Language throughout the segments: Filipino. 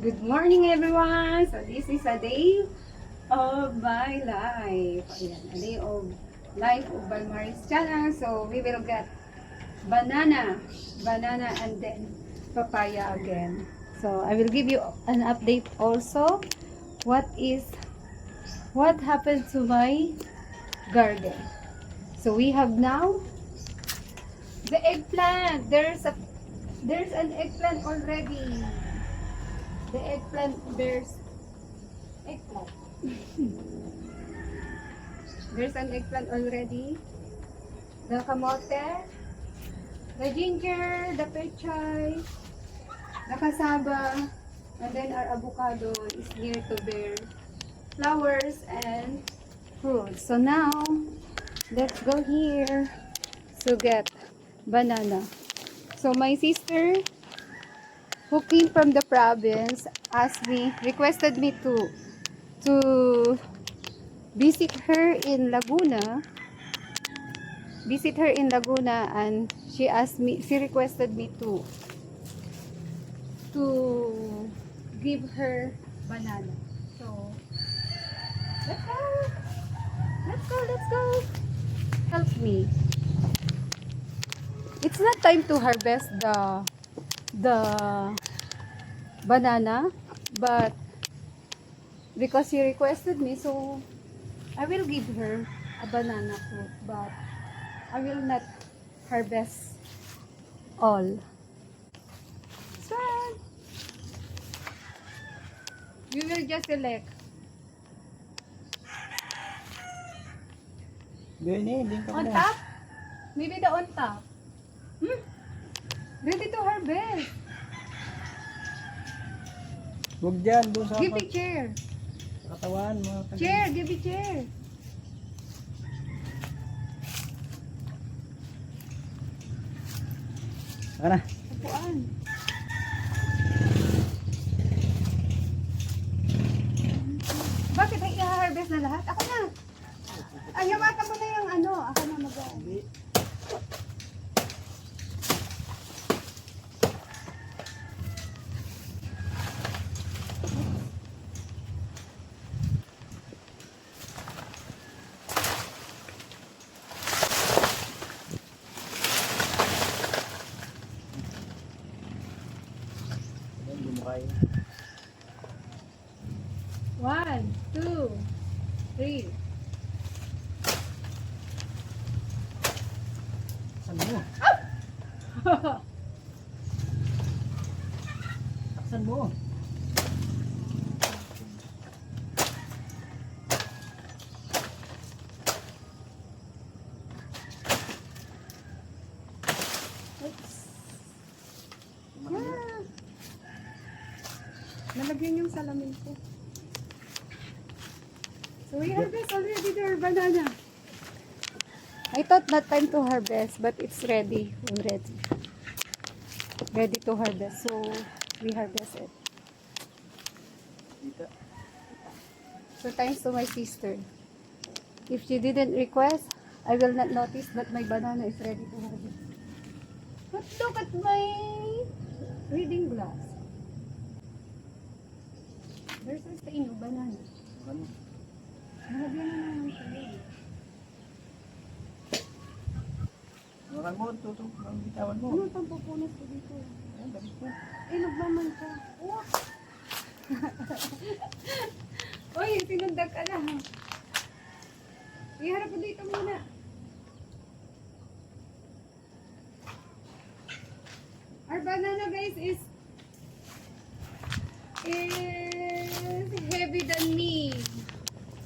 Good morning everyone! So this is a day of my life. Ayan, a day of life of Balmaris channel. So we will get banana and then papaya again. So I will give you an update also what happened to my garden. So we have now the eggplant. There's an eggplant already. The eggplant bears eggplant. There's an eggplant already. The kamote, the ginger, the pechay, the cassava, and then our avocado is near to bear flowers and fruits. So now, let's go here to get banana. So my sister who came from the province requested me to visit her in Laguna, and she requested me to give her banana. So, let's go. Let's go. Help me. It's not time to harvest the banana, but because she requested me, so I will give her a banana fruit, but I will not harvest all. So, you will just select. Hindi ka On na. top? Maybe the on top. Ready to harvest. Huwag dyan, doon sa Give me chair. katawan mo. Chair, give me chair. Ano? Upuan. Bakit ay i-harvest na lahat? Ako na. Ay, hawakan mo na yung ano. Ako na mag- Hindi mo kaya. 1, 2, 3. Taksan mo. Taksan mo. Yeah. Nalagyan yung salamin ko. So we harvest already their banana. I thought not time to harvest, but it's ready already. Ready to harvest. So we harvest it. Dito. So thanks to my sister. If she didn't request, I will not notice that my banana is ready to harvest. But look at my reading glass. There's a stain of banana. Ano? Nalagyan na naman siya. Hawakan mo, tutok. Ang bitawan mo. Ano pang pupunas ko dito? Ayan, balik mo. Ilog naman siya. Oh. Uy, sinundag ka na. Iharap ko dito muna. Our banana guys is heavy than me.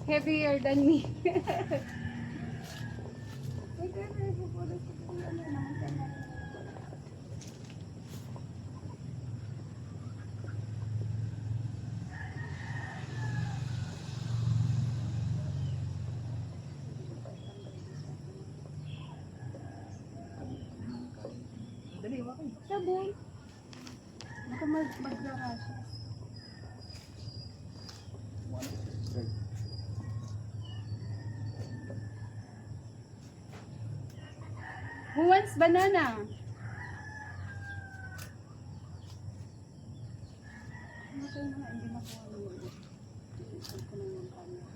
Heavier than me. Dali, hawakan. Sabon. Baka maglaka siya. Who wants banana? Ito na nga, hindi makuha naman. Iikot ko na yung camera.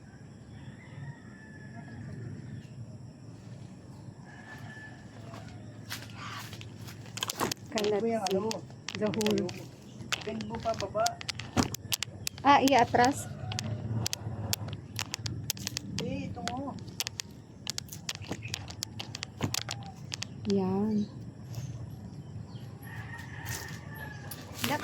Cannot Ano yung ano mo? see the hole. Bend mo pa baba. Ah, atras. Eh, ito mo. Yan. Yep.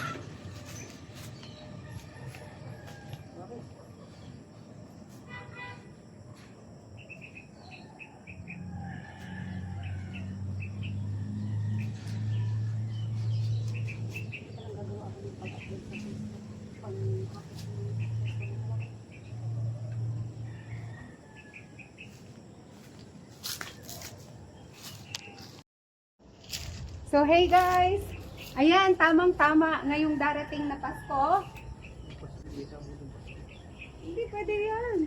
Bakit? So, hey guys! Ayan, tamang-tama ngayong darating na Pasko. Hindi pwede yan.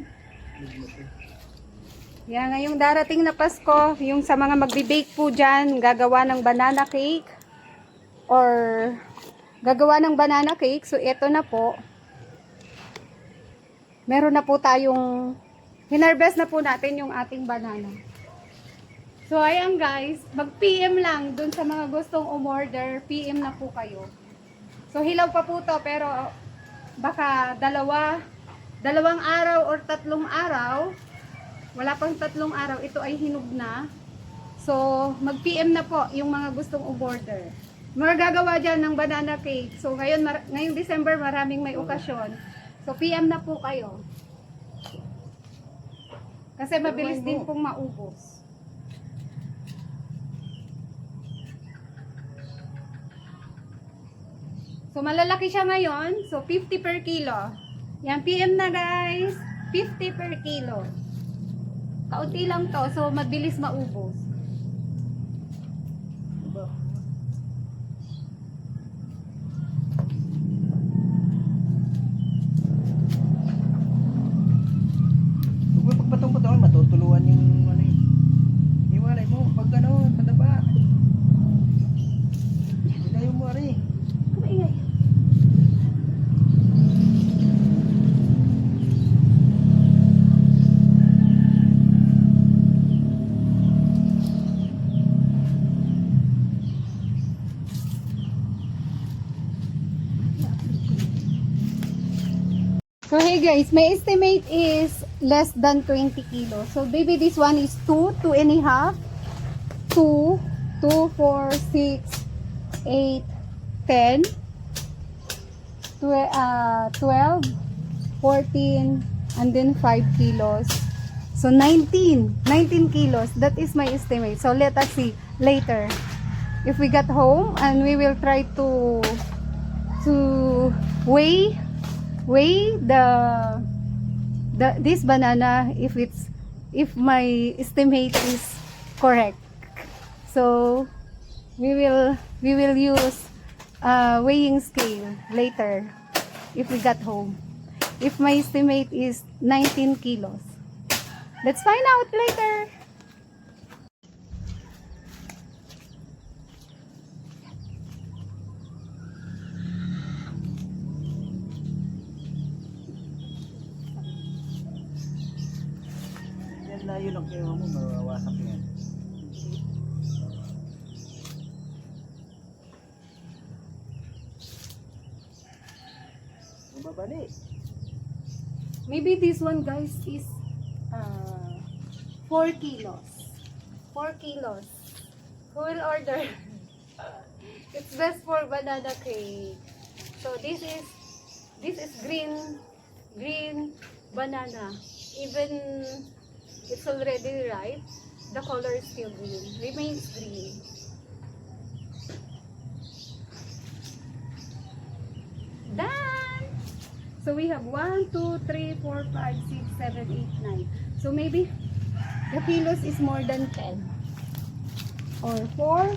Yan, ngayong darating na Pasko, yung sa mga magbe-bake po dyan, gagawa ng banana cake or gagawa ng banana cake. So, ito na po. Meron na po tayong hinarvest na po natin yung ating banana. So, ayan guys, mag-PM lang dun sa mga gustong umorder, PM na po kayo. So, hilaw pa po to, pero baka dalawang araw or 3 araw, wala pang 3 araw, ito ay hinog na. So, mag-PM na po yung mga gustong umorder. Magagawa dyan ng banana cake. So, ngayong December, maraming may okasyon. So, PM na po kayo. Kasi mabilis din pong maubos. So, malalaki siya ngayon. So, 50 per kilo. Yan, PM na guys. 50 per kilo. Kaunti lang to. So, mabilis maubos. Diba? Huwag mo pagpatong-patong, matutuluan yung ano yun. Iwalay mo, pag ano, padaba. Hilayo mo rin. Kumaingay. So hey guys, my estimate is less than 20 kilos. So maybe this one is 2, 2.5, 2, 2, 4, 6, 8, 10, 12, 14, and then 5 kilos. So 19 kilos. That is my estimate. So let us see later if we get home, and we will try to weigh this banana if my estimate is correct. So we will use weighing scale later if we got home. If my estimate is 19 kilos. Let's find out later. Yan layo lang kayo mo, mawawasak yan. Mababali. Maybe this one guys is 4 kilos. 4 kilos. Who will order? It's best for banana cake. So this is green banana. Even it's already ripe, the color is still green. Remains green. Done! So we have 1, 2, 3, 4, 5, 6, 7, 8, 9. So maybe the kilos is more than 10. Or 4,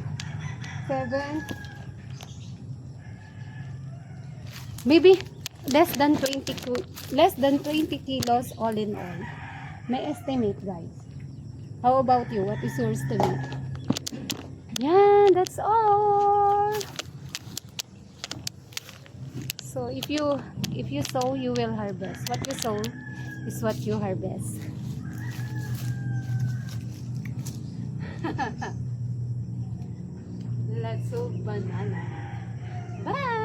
7, maybe less than 20 kilos all in all. My estimate guys. How about you? What is your estimate? Yeah, that's all. So if you sow, you will harvest. What you sow is what you harvest. Let's sow banana. Bye!